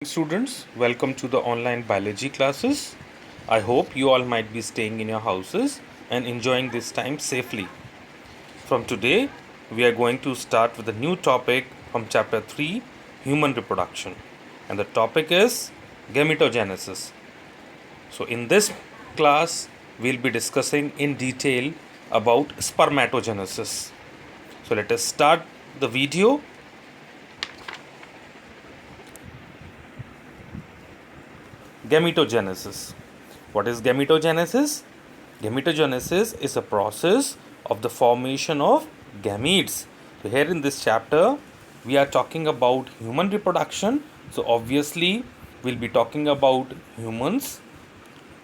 Students, welcome to the online biology classes. I hope you all might be staying in your houses and enjoying this time safely. From today, we are going to start with a new topic from chapter 3, human reproduction. And the topic is gametogenesis. So in this class, we'll be discussing in detail about spermatogenesis. So let us start the video. Gametogenesis. What is gametogenesis? Gametogenesis is a process of the formation of gametes. So here in this chapter, we are talking about human reproduction. So obviously, we'll be talking about humans.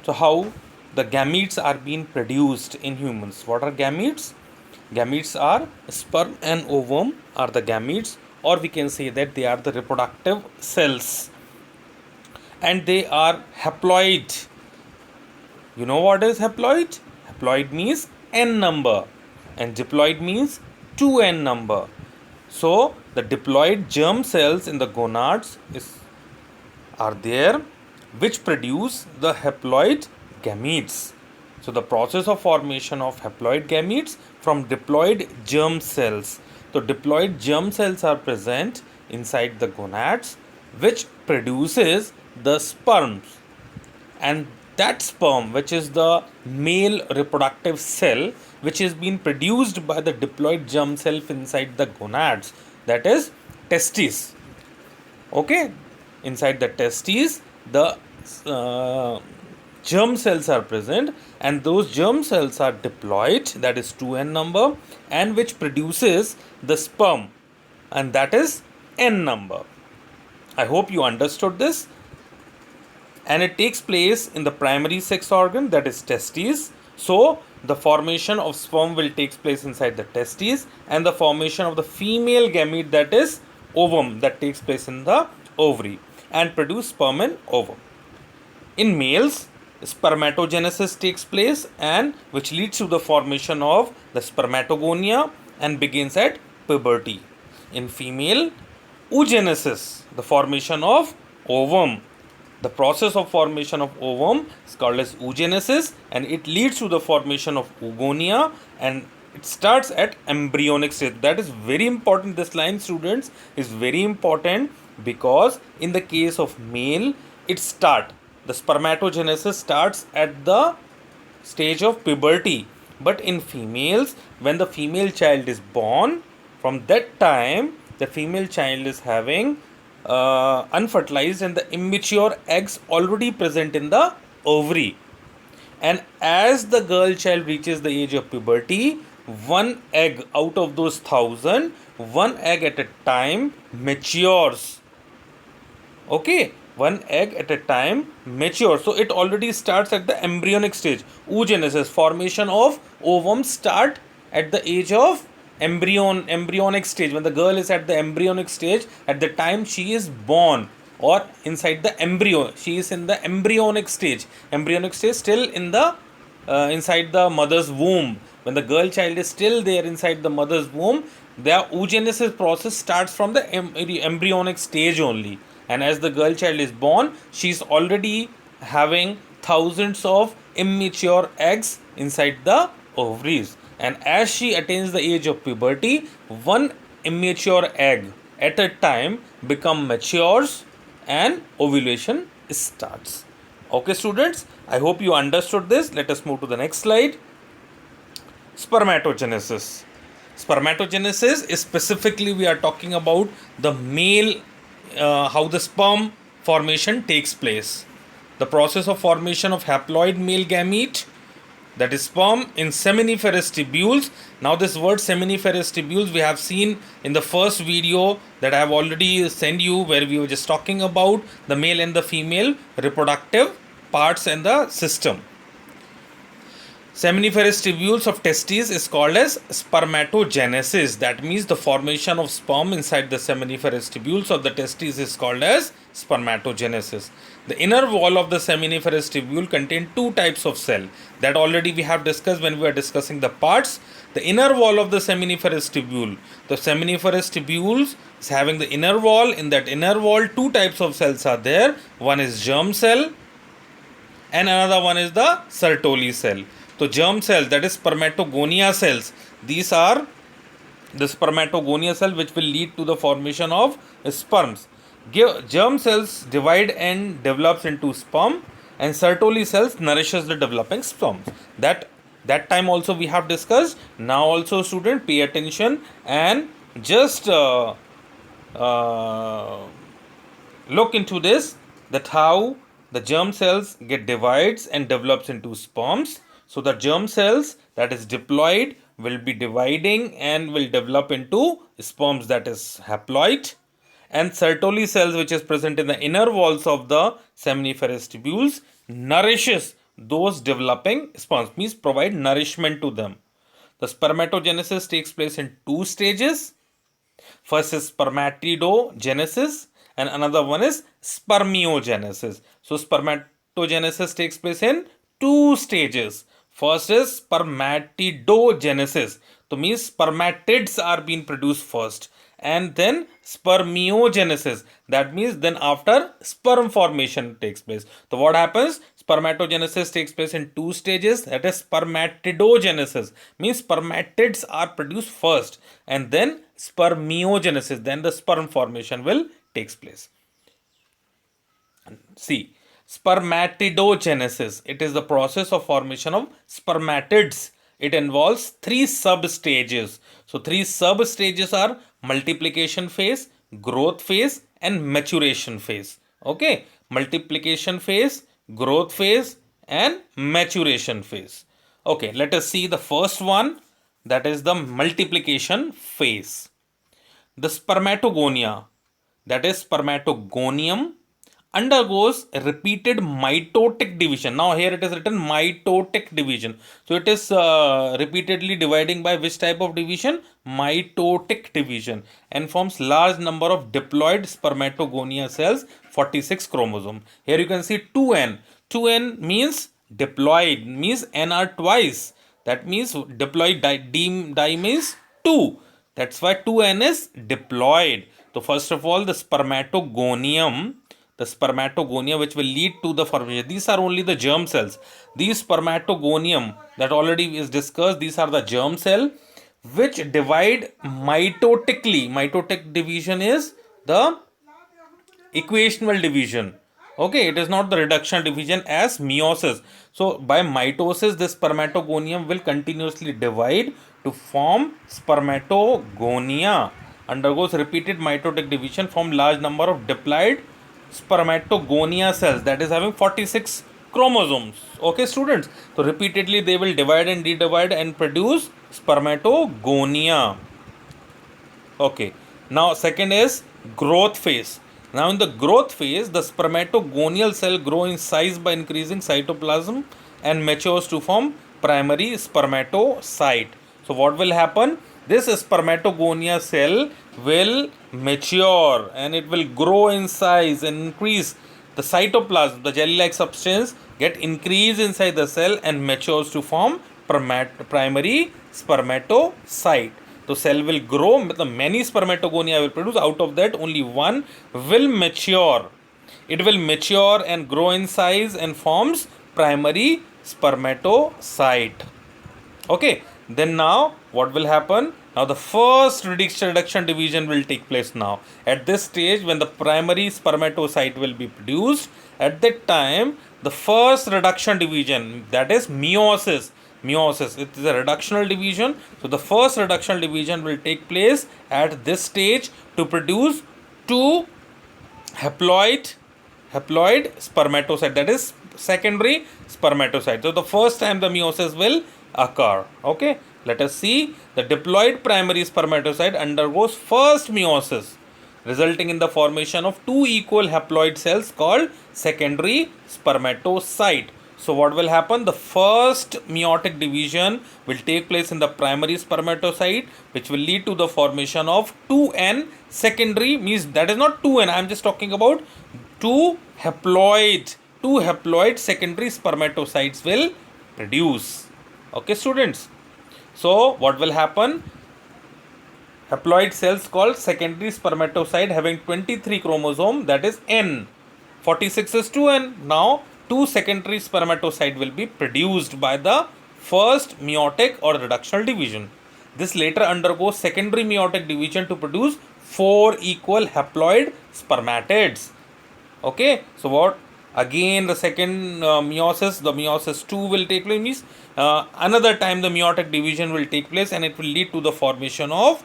So how the gametes are being produced in humans. What are gametes? Gametes are sperm and ovum are the gametes, or we can say that they are the reproductive cells, and they are haploid. You know what is haploid? Haploid means n number, and diploid means 2n number. So the diploid germ cells in the gonads are there, which produce the haploid gametes. So the process of formation of haploid gametes from diploid germ cells. So diploid germ cells are present inside the gonads, which produces the sperms, and that sperm, which is the male reproductive cell, which is being produced by the diploid germ cell inside the gonads, that is testes. Okay, inside the testes, the germ cells are present, and those germ cells are diploid, that is 2n number, and which produces the sperm, and that is n number. I hope you understood this. And it takes place in the primary sex organ, that is testes. So the formation of sperm will take place inside the testes, and the formation of the female gamete, that is ovum, that takes place in the ovary and produce sperm and ovum. In males, spermatogenesis takes place, and which leads to the formation of the spermatogonia and begins at puberty. In female, oogenesis, the formation of ovum. The process of formation of ovum is called as oogenesis, and it leads to the formation of oogonia, and it starts at embryonic stage. That is very important. This line, students, is very important, because in the case of male, the spermatogenesis starts at the stage of puberty. But in females, when the female child is born, from that time the female child is having unfertilized and the immature eggs already present in the ovary. And as the girl child reaches the age of puberty, one egg out of those 1,000, one egg at a time matures. Okay, one egg at a time matures. So it already starts at the embryonic stage. Oogenesis, formation of ovum, start at the age of embryonic stage. When the girl is at the embryonic stage, at the time she is born, or inside the embryo, she is in the embryonic stage still in the inside the mother's womb. When the girl child is still there inside the mother's womb, the oogenesis process starts from the embryonic stage only. And as the girl child is born, she is already having thousands of immature eggs inside the ovaries. And as she attains the age of puberty, one immature egg at a time matures, and ovulation starts. Okay, students, I hope you understood this. Let us move to the next slide. Spermatogenesis. Spermatogenesis is specifically, we are talking about the male, how the sperm formation takes place. The process of formation of haploid male gamete, that is sperm, in seminiferous tubules. Now this word seminiferous tubules we have seen in the first video that I have already sent you, where we were just talking about the male and the female reproductive parts in the system. Seminiferous tubules of testes is called as spermatogenesis. That means the formation of sperm inside the seminiferous tubules of the testes is called as spermatogenesis. The inner wall of the seminiferous tubule contains two types of cell. That already we have discussed when we were discussing the parts. The inner wall of the seminiferous tubule. The seminiferous tubules is having the inner wall. In that inner wall, two types of cells are there. One is germ cell and another one is the Sertoli cell. So germ cells, that is spermatogonia cells, these are the spermatogonia cell which will lead to the formation of sperms. Germ cells divide and develops into sperm, and Sertoli cells nourishes the developing sperm. That time also we have discussed. Now also student, pay attention and just look into this, that how the germ cells get divides and develops into sperms. So the germ cells that is diploid will be dividing and will develop into sperms, that is haploid. And Sertoli cells which is present in the inner walls of the seminiferous tubules nourishes those developing sperms, means provide nourishment to them. The spermatogenesis takes place in two stages. First is spermatidogenesis and another one is spermiogenesis. So spermatogenesis takes place in two stages. First is spermatidogenesis. So means spermatids are being produced first, and then spermiogenesis. That means then after sperm formation takes place. So what happens? Spermatogenesis takes place in two stages. That is spermatidogenesis. Means spermatids are produced first, and then spermiogenesis. Then the sperm formation will takes place. See, spermatidogenesis, it is the process of formation of spermatids. It involves three sub stages. So three sub stages are multiplication phase, growth phase and maturation phase. Okay, multiplication phase, growth phase and maturation phase. Okay, let us see the first one, that is the multiplication phase. The spermatogonia, that is spermatogonium, undergoes repeated mitotic division. Now here it is written mitotic division. So it is repeatedly dividing by which type of division? Mitotic division, and forms large number of diploid spermatogonia cells, 46 chromosome. Here you can see 2n. 2n means diploid, means n are twice. That means diploid di means 2. That's why 2n is diploid. So first of all, the spermatogonium, the spermatogonia which will lead to the formation. These are only the germ cells. These spermatogonium that already is discussed, these are the germ cell which divide mitotically. Mitotic division is the equational division. Okay, it is not the reduction division as meiosis. So by mitosis, this spermatogonium will continuously divide to form spermatogonia. Undergoes repeated mitotic division, form large number of diploid spermatogonia cells, that is having 46 chromosomes. Okay students, so repeatedly they will divide and redivide and produce spermatogonia. Okay, now second is growth phase. Now in the growth phase, the spermatogonial cell grow in size by increasing cytoplasm and matures to form primary spermatocyte. So what will happen? This spermatogonia cell will mature and it will grow in size and increase. The cytoplasm, the jelly-like substance, get increased inside the cell and matures to form primary spermatocyte. The cell will grow, the many spermatogonia will produce. Out of that, only one will mature. It will mature and grow in size and forms primary spermatocyte. Okay, then now what will happen? Now the first reduction division will take place now. At this stage, when the primary spermatocyte will be produced, at that time, the first reduction division, that is meiosis. Meiosis, it is a reductional division. So the first reduction division will take place at this stage to produce two haploid spermatocyte, that is secondary spermatocyte. So the first time the meiosis will occur. Okay, let us see. The diploid primary spermatocyte undergoes first meiosis, resulting in the formation of two equal haploid cells called secondary spermatocyte. So what will happen? The first meiotic division will take place in the primary spermatocyte, which will lead to the formation of 2n secondary, means that is not 2n, I am just talking about two haploid secondary spermatocytes will produce. Okay, students. So what will happen? Haploid cells called secondary spermatocyte having 23 chromosome, that is n. 46 is 2n. Now two secondary spermatocyte will be produced by the first meiotic or reductional division. This later undergoes secondary meiotic division to produce 4 equal haploid spermatids. Okay, so what? Again, the second meiosis, the meiosis 2 will take place, means another time the meiotic division will take place, and it will lead to the formation of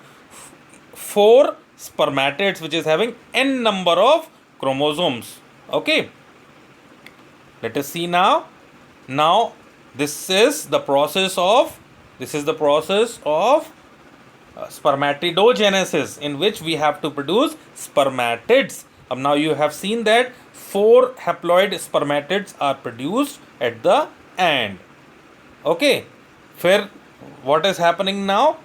4 spermatids, which is having n number of chromosomes. Okay, let us see now. Now this is the process of spermatidogenesis, in which we have to produce spermatids. Now you have seen that 4 haploid spermatids are produced at the end. Okay, fair. What is happening now?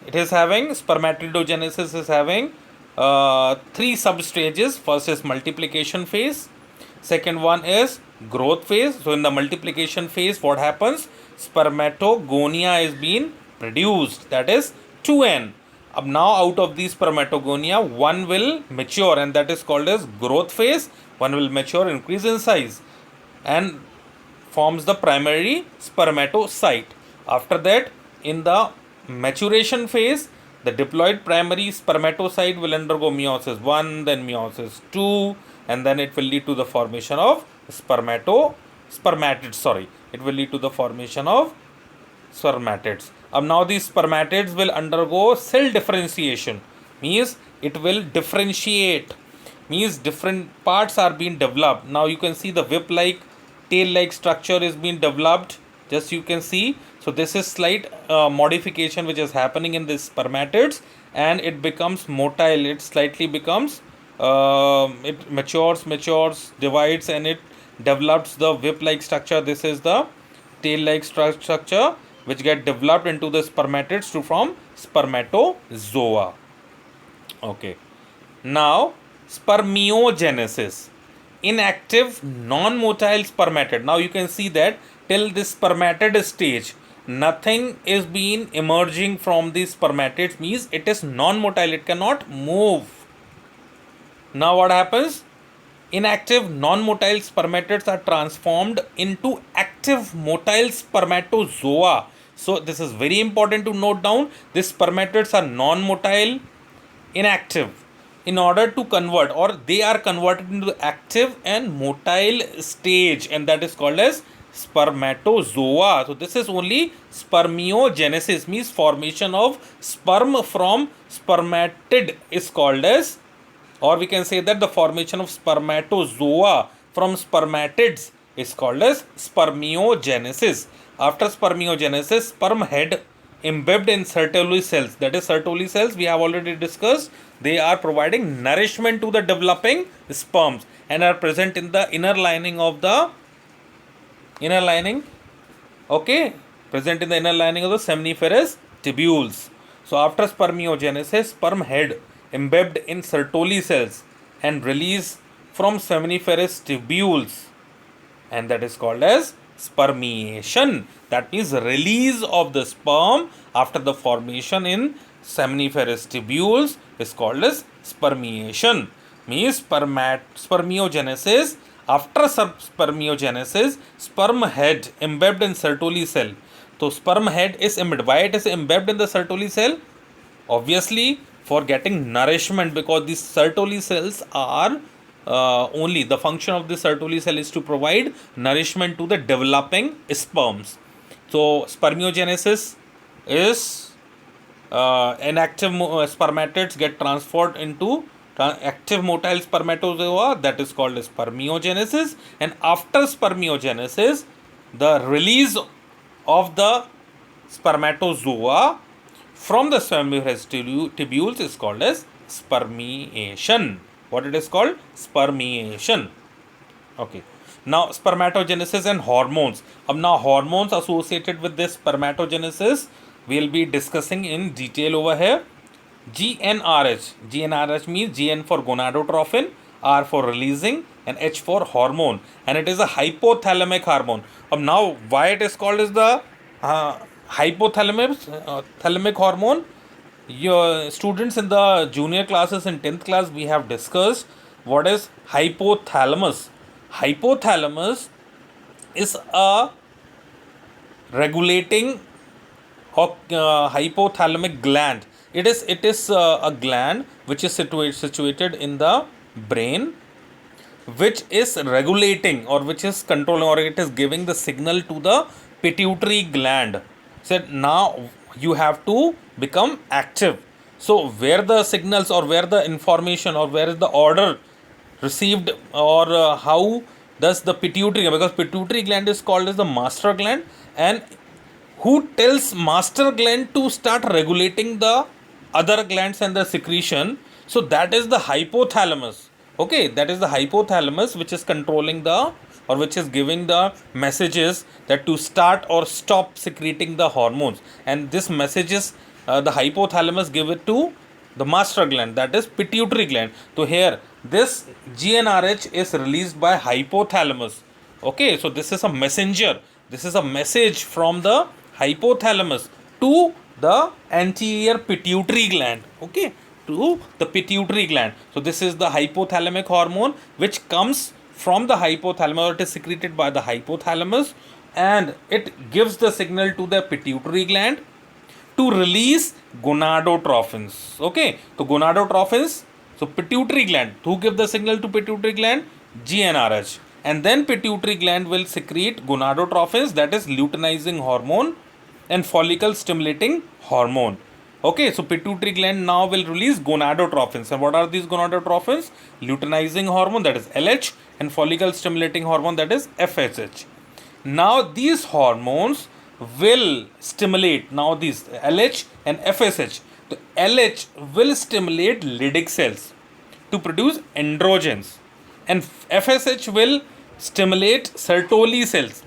It is having spermatidogenesis is having 3 substages. First is multiplication phase. Second one is growth phase. So in the multiplication phase, what happens? Spermatogonia is being produced, that is 2n. Now out of these spermatogonia, one will mature, and that is called as growth phase. One will mature, increase in size, and forms the primary spermatocyte. After that, in the maturation phase, the diploid primary spermatocyte will undergo meiosis 1, then meiosis 2, and then it will lead to the formation of spermatids. It will lead to the formation of spermatids. Now these spermatids will undergo cell differentiation, means it will differentiate, means different parts are being developed. Now you can see the whip-like, tail-like structure is being developed. Just you can see. So this is slight modification which is happening in this spermatids, and it becomes motile. It slightly becomes, it matures, divides, and it develops the whip-like structure. This is the tail-like structure which get developed into the spermatids to form spermatozoa. Okay. Now spermiogenesis. Inactive non-motile spermatid. Now you can see that till this spermatid stage, nothing is being emerging from these spermatids, means it is non-motile, it cannot move. Now what happens? Inactive non-motile spermatids are transformed into active motile spermatozoa. So this is very important to note down. These spermatids are non-motile, inactive. In order to convert, or they are converted into the active and motile stage, and that is called as spermatozoa. So this is only spermiogenesis, means formation of sperm from spermatid is called as, or we can say that the formation of spermatozoa from spermatids is called as spermiogenesis. After spermiogenesis, sperm head embedded in Sertoli cells, that is Sertoli cells we have already discussed. They are providing nourishment to the developing sperms and are present in the inner lining of the present in the inner lining of the seminiferous tubules. So after spermiogenesis, sperm head embedded in Sertoli cells and release from seminiferous tubules, and that is called as spermiation. That means release of the sperm after the formation in seminiferous tubules is called as spermiation. Means spermiogenesis. After spermiogenesis, sperm head embedded in Sertoli cell. So sperm head is embedded. Why it is embedded in the Sertoli cell? Obviously for getting nourishment, because these Sertoli cells are only the function of the Sertoli cell is to provide nourishment to the developing sperms. So spermiogenesis is inactive spermatids get transferred into active motile spermatozoa, that is called as spermiogenesis. And after spermiogenesis, the release of the spermatozoa from the seminiferous tubules is called as spermiation. What it is called? Spermiation. Okay. Now spermatogenesis and hormones. Now hormones associated with this spermatogenesis we'll be discussing in detail over here. GnRH. GnRH means Gn for gonadotrophin, R for releasing, and H for hormone. And it is a hypothalamic hormone. Now why it is called as the thalamic hormone? Your students in the junior classes in 10th class, we have discussed what is hypothalamus. Hypothalamus is a regulating or hypothalamic gland. It is a gland which is situated in the brain, which is regulating or which is controlling, or it is giving the signal to the pituitary gland. Said now you have to become active. So where the signals or where the information or where is the order received, or how does the pituitary, because pituitary gland is called as the master gland, and who tells master gland to start regulating the other glands and the secretion? So that is the hypothalamus. Okay, that is the hypothalamus which is controlling the, or which is giving the messages that to start or stop secreting the hormones. And this messages, the hypothalamus give it to the master gland, that is pituitary gland. So here this GnRH is released by hypothalamus. Okay, so this is a messenger, this is a message from the hypothalamus to the anterior pituitary gland. Okay, to the pituitary gland. So this is the hypothalamic hormone which comes from the hypothalamus, or it is secreted by the hypothalamus, and it gives the signal to the pituitary gland to release gonadotrophins. Okay, so gonadotrophins, so pituitary gland, who give the signal to pituitary gland? GnRH. And then pituitary gland will secrete gonadotrophins, that is luteinizing hormone and follicle stimulating hormone. Okay, so pituitary gland now will release gonadotrophins. And what are these gonadotrophins? Luteinizing hormone, that is LH, and follicle stimulating hormone, that is FSH. Now these hormones will stimulate, now these LH and FSH. The LH will stimulate Leydig cells to produce androgens, and FSH will stimulate Sertoli cells.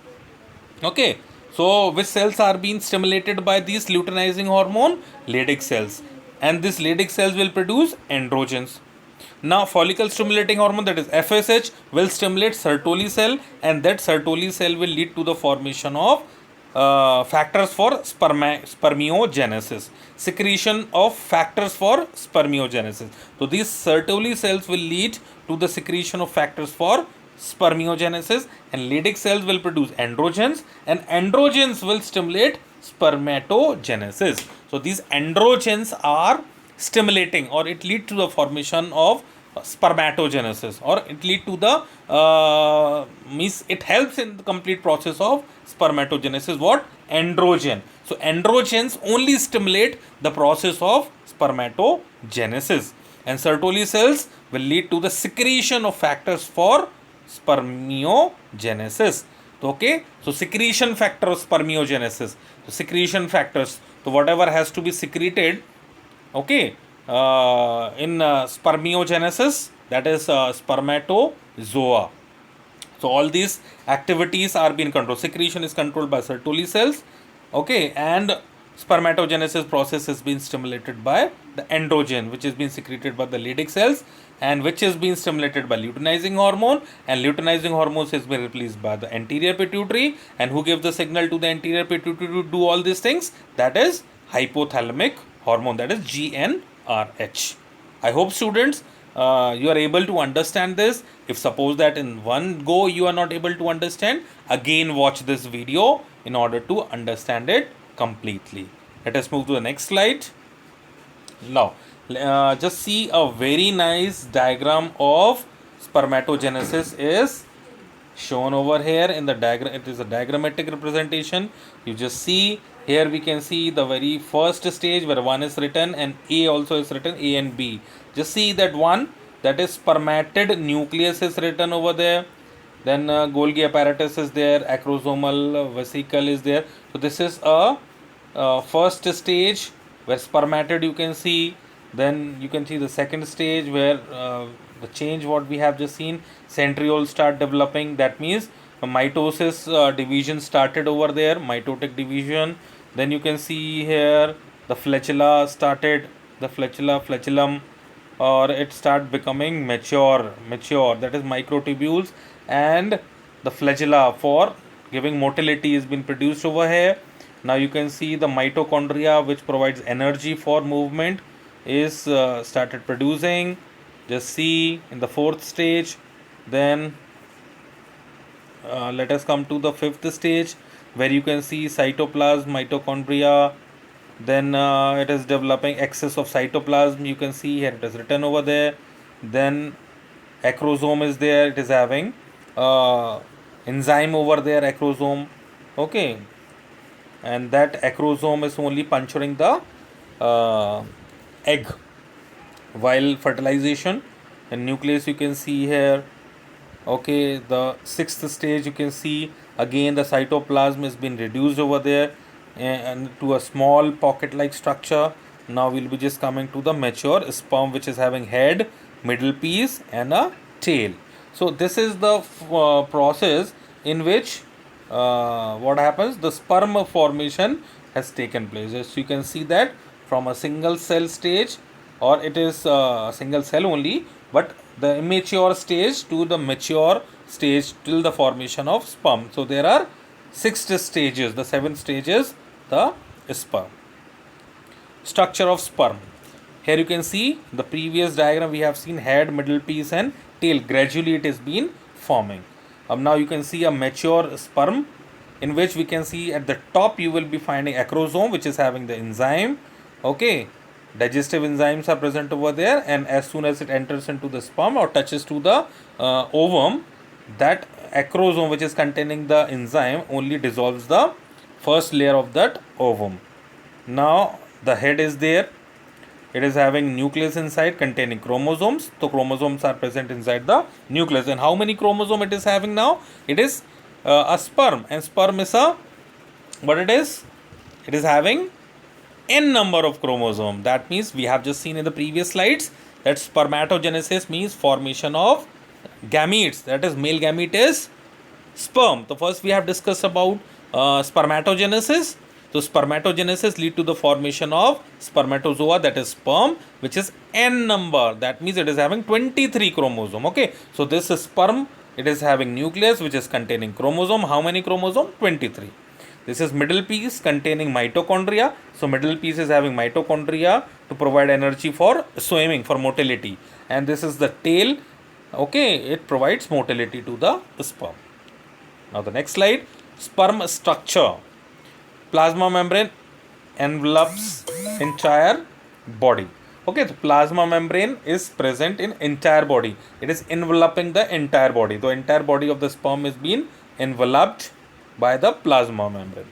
Okay, so which cells are being stimulated by these luteinizing hormone? Leydig cells, and these Leydig cells will produce androgens. Now follicle stimulating hormone, that is FSH, will stimulate Sertoli cell, and that Sertoli cell will lead to the formation of factors for spermiogenesis, secretion of factors for spermiogenesis. So these Sertoli cells will lead to the secretion of factors for spermiogenesis, and Leydig cells will produce androgens, and androgens will stimulate spermatogenesis. So these androgens are stimulating, or it lead to the formation of spermatogenesis, or it lead to the means it helps in the complete process of spermatogenesis. What? Androgen. So androgens only stimulate the process of spermatogenesis, and Sertoli cells will lead to the secretion of factors for spermiogenesis. Okay, so secretion factor of spermiogenesis, so secretion factors, so whatever has to be secreted, okay, in spermiogenesis, that is spermatozoa. So all these activities are being controlled. Secretion is controlled by Sertoli cells, okay, and spermatogenesis process is being stimulated by the androgen, which is being secreted by the Leydig cells, and which is being stimulated by luteinizing hormone, and luteinizing hormones is being released by the anterior pituitary, and who gives the signal to the anterior pituitary to do all these things? That is hypothalamic hormone, that is GnRH. I hope students you are able to understand this. If suppose that in one go you are not able to understand, again watch this video in order to understand it completely. Let us move to the next slide. Now just see a very nice diagram of spermatogenesis is shown over here in the diagram. It is a diagrammatic representation. You just see here, we can see the very first stage where 1 is written and A also is written, A and B. Just see that one, that is spermatid nucleus is written over there. Then Golgi apparatus is there, acrosomal vesicle is there. So this is a first stage where spermatid you can see. Then you can see the second stage where the change what we have just seen, centrioles start developing. That means a mitosis division started over there, mitotic division. Then you can see here the flagella started, the flagellum, or it start becoming mature, that is microtubules, and the flagella for giving motility is been produced over here. Now you can see the mitochondria, which provides energy for movement, is started producing. Just see in the fourth stage. Then let us come to the fifth stage, where you can see cytoplasm, mitochondria. Then it is developing excess of cytoplasm. You can see here it is written over there. Then acrosome is there. It is having enzyme over there, acrosome. Okay, and that acrosome is only puncturing the egg while fertilization. And nucleus you can see here. Okay, the sixth stage you can see again the cytoplasm has been reduced over there and to a small pocket like structure. Now we'll be just coming to the mature sperm, which is having head, middle piece and a tail. So this is the process in which what happens, the sperm formation has taken place. As you can see that from a single cell stage, or it is a single cell only, but the immature stage to the mature stage till the formation of sperm. So there are 6 stages. The 7th stage is the sperm. Structure of sperm. Here you can see the previous diagram, we have seen head, middle piece and tail. Gradually it is been forming. Now you can see a mature sperm, in which we can see at the top you will be finding acrosome, which is having the enzyme. Okay, digestive enzymes are present over there, and as soon as it enters into the sperm or touches to the ovum, that acrosome, which is containing the enzyme, only dissolves the first layer of that ovum. Now the head is there. It is having nucleus inside containing chromosomes. So chromosomes are present inside the nucleus. And how many chromosomes it is having now? It is a sperm, and sperm is a, what it is? It is having n number of chromosomes. That means we have just seen in the previous slides that spermatogenesis means formation of gametes. That is, male gamete is sperm. So first we have discussed about spermatogenesis. So spermatogenesis lead to the formation of spermatozoa, that is sperm, which is n number. That means it is having 23 chromosome. Okay, so this is sperm. It is having nucleus, which is containing chromosome. How many chromosome? 23. This is middle piece containing mitochondria. So middle piece is having mitochondria to provide energy for swimming, for motility. And this is the tail. Okay, it provides motility to the sperm. Now the next slide, sperm structure. Plasma membrane envelops entire body. Okay, the plasma membrane is present in entire body. It is enveloping the entire body. The entire body of the sperm is being enveloped by the plasma membrane.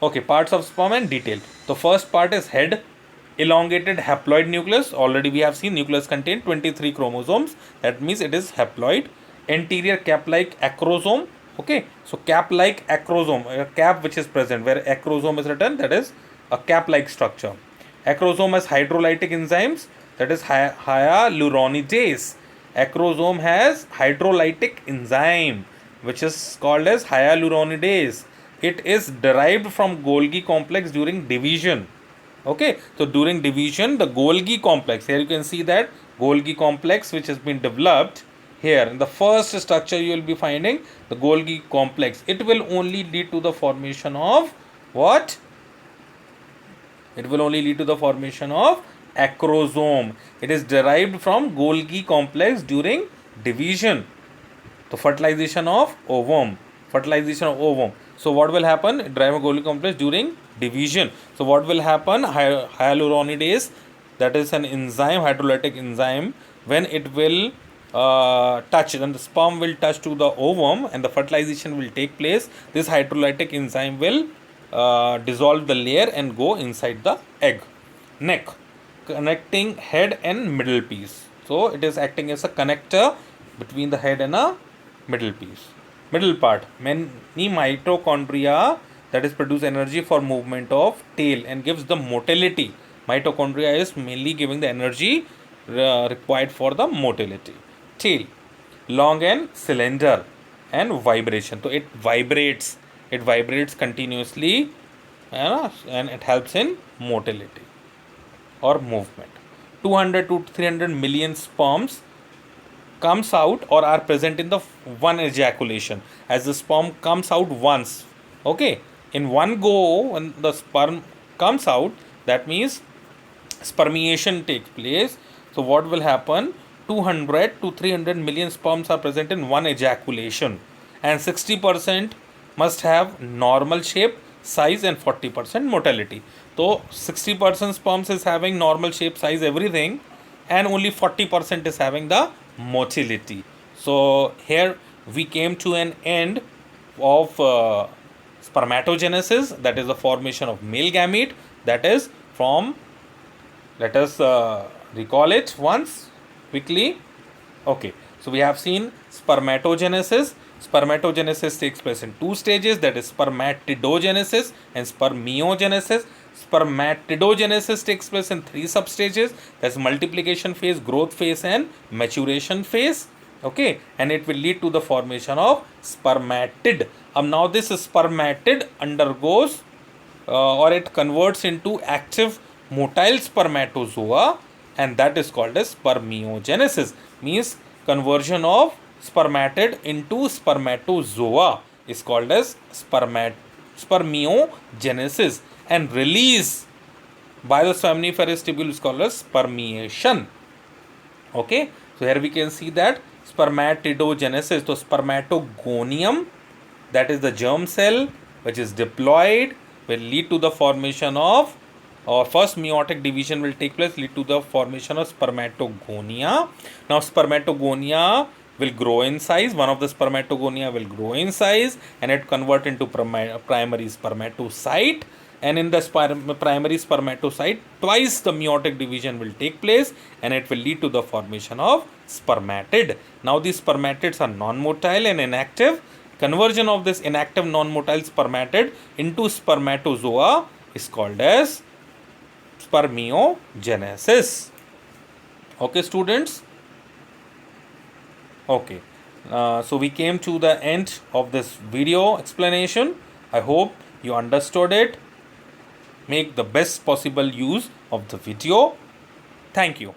Okay, parts of sperm and detail. The first part is head, elongated haploid nucleus. Already we have seen nucleus contain 23 chromosomes. That means it is haploid. Anterior cap-like acrosome. Okay, so cap-like acrosome, a cap which is present where acrosome is written, that is a cap-like structure. Acrosome has hydrolytic enzymes, that is hyaluronidase. Acrosome has hydrolytic enzyme, which is called as hyaluronidase. It is derived from Golgi complex during division. Okay, so during division, the Golgi complex, here you can see that Golgi complex which has been developed. Here in the first structure you will be finding the Golgi complex. It will only lead to the formation of what? It will only lead to the formation of acrosome. It is derived from Golgi complex during division. The fertilization of ovum. Fertilization of ovum. So what will happen? Derive a Golgi complex during division. So what will happen? Hyaluronidase, that is an enzyme, hydrolytic enzyme, when it will touch, then the sperm will touch to the ovum and the fertilization will take place. This hydrolytic enzyme will dissolve the layer and go inside the egg. Neck, connecting head and middle piece. So it is acting as a connector between the head and a middle piece. Middle part, many mitochondria, that is produce energy for movement of tail and gives the motility. Mitochondria is mainly giving the energy required for the motility. tail, long and cylinder, and vibration. So it vibrates continuously, and it helps in motility or movement. 200 to 300 million sperms comes out or are present in the one ejaculation, as the sperm comes out once. Okay, in one go, when the sperm comes out, that means spermiation takes place. So what will happen? 200 to 300 million sperms are present in one ejaculation, and 60% must have normal shape, size, and 40% motility. So 60% sperms is having normal shape, size, everything, and only 40% is having the motility. So here we came to an end of spermatogenesis, that is the formation of male gamete, that is from, let us recall it once quickly. Okay, so we have seen spermatogenesis. Spermatogenesis takes place in two stages, that is spermatidogenesis and spermiogenesis. Spermatidogenesis takes place in three substages, that's multiplication phase, growth phase, and maturation phase. Okay, and it will lead to the formation of spermatid. Now this spermatid undergoes or it converts into active motile spermatozoa, and that is called as spermiogenesis. Means conversion of spermatid into spermatozoa is called as spermiogenesis, and release by the seminiferous tubule is called as spermiation. Okay, so here we can see that spermatidogenesis, so spermatogonium, that is the germ cell which is diploid, will lead to the formation of, or first meiotic division will take place, lead to the formation of spermatogonia. Now spermatogonia will grow in size, one of the spermatogonia will grow in size, and it convert into primary spermatocyte, and in the primary spermatocyte twice the meiotic division will take place, and it will lead to the formation of spermatid. Now these spermatids are non-motile and inactive. Conversion of this inactive non-motile spermatid into spermatozoa is called as spermiogenesis. Okay, students. Okay, so we came to the end of this video explanation. I hope you understood it. Make the best possible use of the video. Thank you.